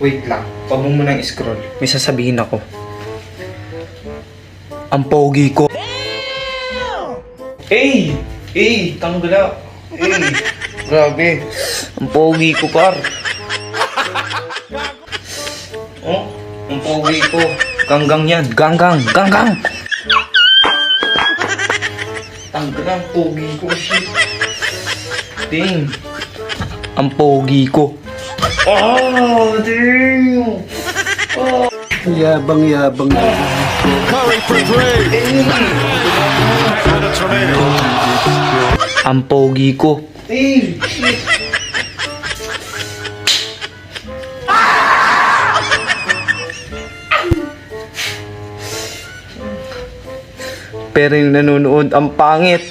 Wait lang. Huwag mo munang scroll. May sasabihin ako. Ang pogi ko. Hey! Hey! Tanggala! Hey! Grabe! Ang pogi ko, par! Oh, ang pogi ko. Ganggang yan. Ganggang! Ganggang! Tanggala, ang pogi ko. Shit! Ding! Ang pogi ko. Oh, damn! Oh! Yabang-yabang na. Curry for three. Ang pogi ko. Hey, shit! Pero yung nanonood, ang pangit.